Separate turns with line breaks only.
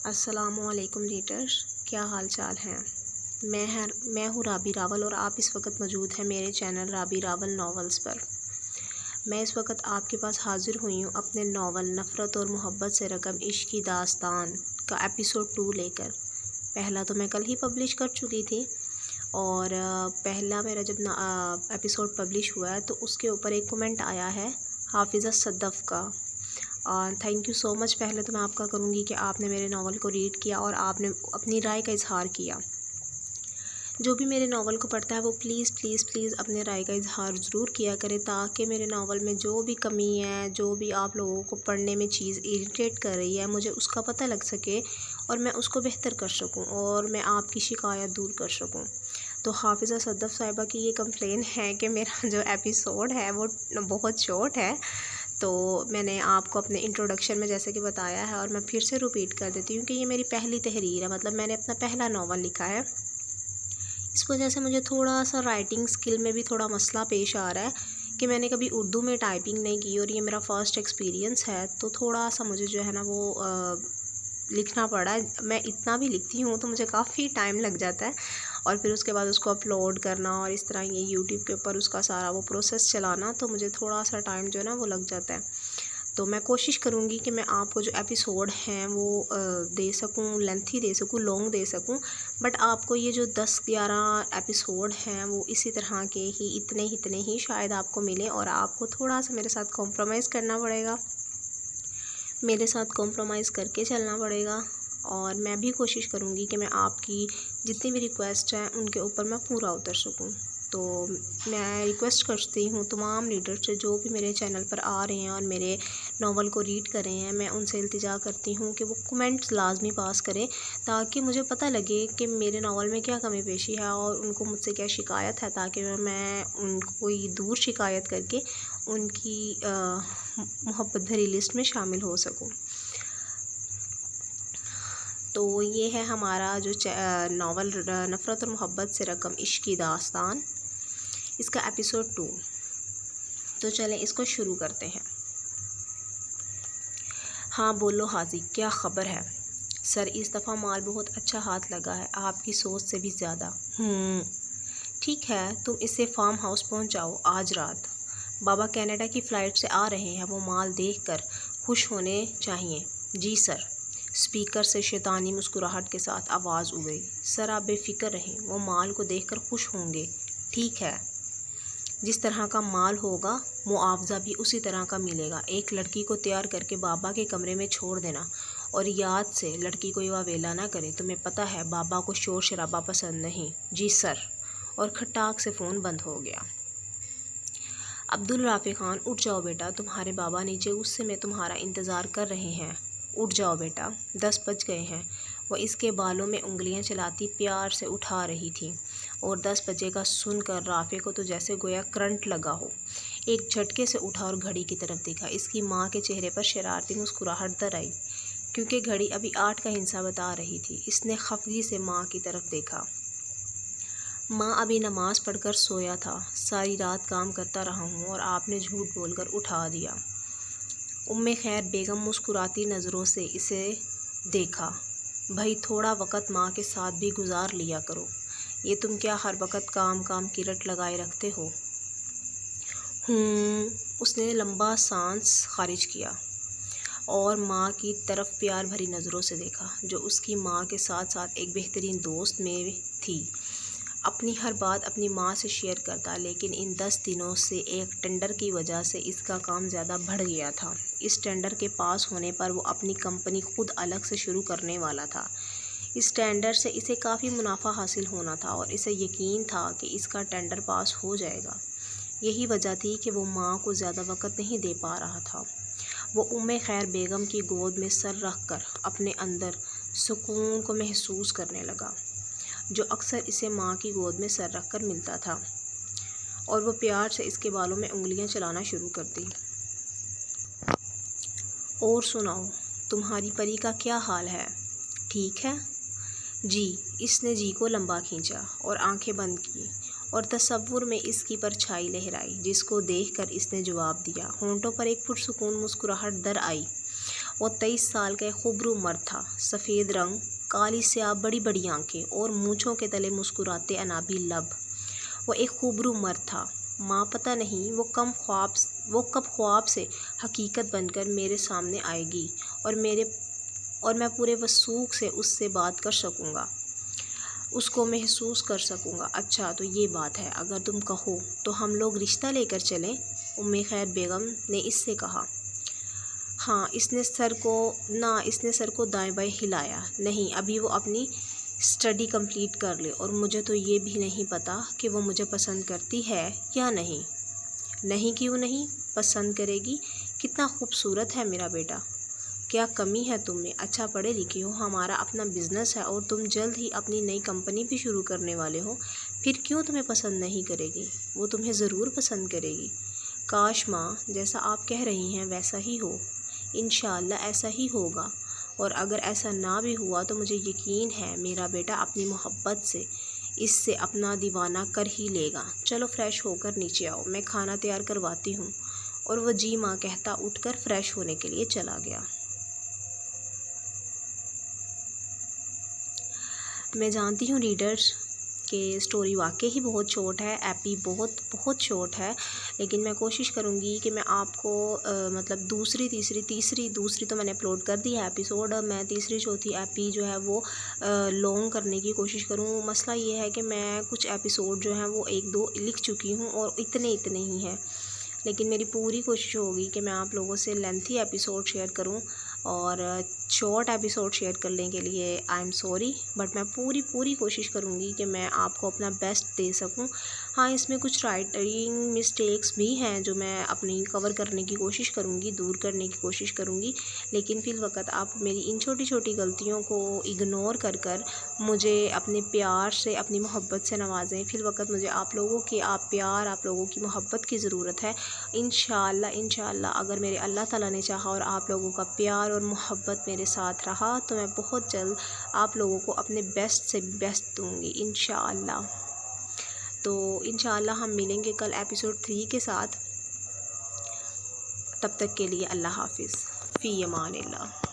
السلام علیکم ریڈرز، کیا حال چال ہیں؟ میں ہوں رابی راول اور آپ اس وقت موجود ہیں میرے چینل رابی راول ناولز پر۔ میں اس وقت آپ کے پاس حاضر ہوئی ہوں اپنے ناول نفرت اور محبت سے رقم عشق کی داستان کا ایپیسوڈ 2 لے کر۔ پہلا تو میں کل ہی پبلش کر چکی تھی، اور پہلا میرا جب ایپیسوڈ پبلش ہوا ہے تو اس کے اوپر ایک کومنٹ آیا ہے حافظہ صدف کا۔ تھینک یو سو مچ پہلے تو میں آپ کا کروں گی کہ آپ نے میرے ناول کو ریڈ کیا اور آپ نے اپنی رائے کا اظہار کیا۔ جو بھی میرے ناول کو پڑھتا ہے وہ پلیز پلیز پلیز اپنے رائے کا اظہار ضرور کیا کرے، تاکہ میرے ناول میں جو بھی کمی ہے، جو بھی آپ لوگوں کو پڑھنے میں چیز اریٹیٹ کر رہی ہے، مجھے اس کا پتہ لگ سکے اور میں اس کو بہتر کر سکوں اور میں آپ کی شکایت دور کر سکوں۔ تو حافظہ صدف صاحبہ کی یہ کمپلین ہے کہ میرا جو ایپیسوڈ ہے وہ بہت شارٹ ہے، تو میں نے آپ کو اپنے انٹروڈکشن میں جیسے کہ بتایا ہے، اور میں پھر سے ریپیٹ کر دیتی ہوں کہ یہ میری پہلی تحریر ہے، مطلب میں نے اپنا پہلا ناول لکھا ہے۔ اس وجہ سے مجھے تھوڑا سا رائٹنگ سکل میں بھی تھوڑا مسئلہ پیش آ رہا ہے کہ میں نے کبھی اردو میں ٹائپنگ نہیں کی اور یہ میرا فرسٹ ایکسپیرینس ہے، تو تھوڑا سا مجھے جو ہے نا وہ لکھنا پڑا ہے۔ میں اتنا بھی لکھتی ہوں تو مجھے کافی ٹائم لگ جاتا ہے، اور پھر اس کے بعد اس کو اپلوڈ کرنا اور اس طرح یہ یوٹیوب کے اوپر اس کا سارا وہ پروسیس چلانا، تو مجھے تھوڑا سا ٹائم جو ہے نا وہ لگ جاتا ہے۔ تو میں کوشش کروں گی کہ میں آپ کو جو ایپیسوڈ ہیں وہ دے سکوں، لینتھی دے سکوں، لانگ دے سکوں، بٹ آپ کو یہ جو 10-11 ایپیسوڈ ہیں وہ اسی طرح کے ہی اتنے ہی شاید آپ کو ملیں، اور آپ کو تھوڑا سا میرے ساتھ کمپرومائز کرنا پڑے گا، میرے ساتھ کمپرومائز کر کے چلنا پڑے گا، اور میں بھی کوشش کروں گی کہ میں آپ کی جتنی بھی ریکویسٹ ہیں ان کے اوپر میں پورا اتر سکوں۔ تو میں ریکویسٹ کرتی ہوں تمام ریڈر سے جو بھی میرے چینل پر آ رہے ہیں اور میرے ناول کو ریڈ کر رہے ہیں، میں ان سے التجا کرتی ہوں کہ وہ کومنٹس لازمی پاس کریں، تاکہ مجھے پتہ لگے کہ میرے ناول میں کیا کمی پیشی ہے اور ان کو مجھ سے کیا شکایت ہے، تاکہ میں ان کو کوئی دور شکایت کر کے ان کی محبت بھری لسٹ میں شامل ہو سکوں۔ تو یہ ہے ہمارا جو ناول نفرت اور محبت سے رقم عشق کی داستان، اس کا ایپیسوڈ 2۔ تو چلیں اس کو شروع کرتے ہیں۔ ہاں بولو حاجی، کیا خبر ہے؟ سر اس دفعہ مال بہت اچھا ہاتھ لگا ہے، آپ کی سوچ سے بھی زیادہ۔ ٹھیک ہے، تم اسے فارم ہاؤس پہنچاؤ آج رات۔ بابا کینیڈا کی فلائٹ سے آ رہے ہیں، وہ مال دیکھ کر خوش ہونے چاہیے۔ جی سر، اسپیکر سے شیطانی مسکراہٹ کے ساتھ آواز اگئی۔ سر آپ بے فکر رہیں، وہ مال کو دیکھ کر خوش ہوں گے۔ ٹھیک ہے، جس طرح کا مال ہوگا معاوضہ بھی اسی طرح کا ملے گا۔ ایک لڑکی کو تیار کر کے بابا کے کمرے میں چھوڑ دینا، اور یاد سے لڑکی کو یہ ویلا نہ کرے، تمہیں پتہ ہے بابا کو شور شرابہ پسند نہیں۔ جی سر، اور کھٹاک سے فون بند ہو گیا۔ عبدالرافع خان، اٹھ جاؤ بیٹا، تمہارے بابا نیچے غصے میں تمہارا انتظار کر رہے ہیں۔ اٹھ جاؤ بیٹا، 10 بج گئے ہیں۔ وہ اس کے بالوں میں انگلیاں چلاتی پیار سے اٹھا رہی تھی، اور 10 بجے کا سن کر رافع کو تو جیسے گویا کرنٹ لگا ہو۔ ایک جھٹکے سے اٹھا اور گھڑی کی طرف دیکھا۔ اس کی ماں کے چہرے پر شرارتی مسکراہٹ در آئی، کیونکہ گھڑی ابھی 8 کا ہندسہ بتا رہی تھی۔ اس نے خفگی سے ماں کی طرف دیکھا۔ ماں ابھی نماز پڑھ کر سویا تھا۔ ساری رات کام کرتا رہا ہوں اور آپ نے جھوٹ بول کر اٹھا دیا۔ خیر بیگم مسکراتی نظروں سے اسے دیکھا۔ بھائی تھوڑا وقت ماں کے ساتھ بھی گزار لیا کرو، یہ تم کیا ہر وقت کام کی رٹ لگائے رکھتے ہو؟ اس نے لمبا سانس خارج کیا اور ماں کی طرف پیار بھری نظروں سے دیکھا، جو اس کی ماں کے ساتھ ساتھ ایک بہترین دوست میں تھی۔ اپنی ہر بات اپنی ماں سے شیئر کرتا، لیکن ان 10 دنوں سے ایک ٹینڈر کی وجہ سے اس کا کام زیادہ بڑھ گیا تھا۔ اس ٹینڈر کے پاس ہونے پر وہ اپنی کمپنی خود الگ سے شروع کرنے والا تھا۔ اس ٹینڈر سے اسے کافی منافع حاصل ہونا تھا، اور اسے یقین تھا کہ اس کا ٹینڈر پاس ہو جائے گا۔ یہی وجہ تھی کہ وہ ماں کو زیادہ وقت نہیں دے پا رہا تھا۔ وہ خیر بیگم کی گود میں سر رکھ کر اپنے اندر سکون کو محسوس کرنے لگا، جو اکثر اسے ماں کی گود میں سر رکھ کر ملتا تھا، اور وہ پیار سے اس کے بالوں میں انگلیاں چلانا شروع کر دی۔ اور سناؤ، تمہاری پری کا کیا حال ہے؟ ٹھیک ہے؟ جی، اس نے جی کو لمبا کھینچا اور آنکھیں بند کی، اور تصور میں اس کی پرچھائی لہرائی، جس کو دیکھ کر اس نے جواب دیا۔ ہونٹوں پر ایک پرسکون مسکراہٹ در آئی، وہ 23 سال کا ایک خوبرو مرد تھا، سفید رنگ، کالی سیاہ بڑی بڑی آنکھیں اور مونچھوں کے تلے مسکراتے انابی لب۔ وہ ایک خوبرو مرد تھا، ماں پتہ نہیں وہ کب خواب سے حقیقت بن کر میرے سامنے آئے گی اور میں پورے وثوق سے اس سے بات کر سکوں گا، اس کو محسوس کر سکوں گا۔ اچھا تو یہ بات ہے، اگر تم کہو تو ہم لوگ رشتہ لے کر چلیں، خیر بیگم نے اس سے کہا۔ ہاں، اس نے سر کو دائیں بائیں ہلایا۔ نہیں، ابھی وہ اپنی اسٹڈی کمپلیٹ کر لے، اور مجھے تو یہ بھی نہیں پتا کہ وہ مجھے پسند کرتی ہے یا نہیں۔ نہیں کیوں نہیں پسند کرے گی؟ کتنا خوبصورت ہے میرا بیٹا، کیا کمی ہے تم میں؟ اچھا پڑھے لکھے ہو، ہمارا اپنا بزنس ہے اور تم جلد ہی اپنی نئی کمپنی بھی شروع کرنے والے ہو، پھر کیوں تمہیں پسند نہیں کرے گی؟ وہ تمہیں ضرور پسند کرے گی۔ کاش ماں، جیسا آپ کہہ رہی ہیں ویسا ہی ہو۔ انشاءاللہ ایسا ہی ہوگا، اور اگر ایسا نہ بھی ہوا تو مجھے یقین ہے میرا بیٹا اپنی محبت سے اس سے اپنا دیوانہ کر ہی لے گا۔ چلو فریش ہو کر نیچے آؤ، میں کھانا تیار کرواتی ہوں۔ اور وہ جی ماں کہتا اٹھ کر فریش ہونے کے لیے چلا گیا۔ میں جانتی ہوں ریڈرز کہ اسٹوری واقعی ہی بہت شارٹ ہے، ایپی بہت شارٹ ہے، لیکن میں کوشش کروں گی کہ میں آپ کو مطلب دوسری تو میں نے اپلوڈ کر دی ہے ایپیسوڈ، میں تیسری چوتھی ایپی جو ہے وہ لانگ کرنے کی کوشش کروں۔ مسئلہ یہ ہے کہ میں کچھ ایپیسوڈ جو ہیں وہ 1-2 لکھ چکی ہوں اور اتنے ہی ہیں، لیکن میری پوری کوشش ہوگی کہ میں آپ لوگوں سے لینتھی ایپیسوڈ شیئر کروں، اور شارٹ ایپیسوڈ شیئر کرنے کے لیے آئی ایم سوری، بٹ میں پوری کوشش کروں گی کہ میں آپ کو اپنا بیسٹ دے سکوں۔ ہاں، اس میں کچھ رائٹنگ مسٹیکس بھی ہیں جو میں اپنی کور کرنے کی کوشش کروں گی، دور کرنے کی کوشش کروں گی، لیکن فی الوقت آپ میری ان چھوٹی غلطیوں کو اگنور کر مجھے اپنے پیار سے، اپنی محبت سے نوازیں۔ فی الوقت مجھے آپ لوگوں کی محبت کی ضرورت ہے۔ انشاءاللہ اگر میرے اللہ تعالیٰ نے چاہا اور آپ لوگوں کا پیار اور محبت میرے ساتھ رہا تو میں بہت جلد آپ لوگوں کو اپنے بیسٹ سے بیسٹ دوں گی انشاءاللہ۔ تو انشاءاللہ ہم ملیں گے کل ایپیسوڈ 3 کے ساتھ، تب تک کے لیے اللہ حافظ، فی امان اللہ۔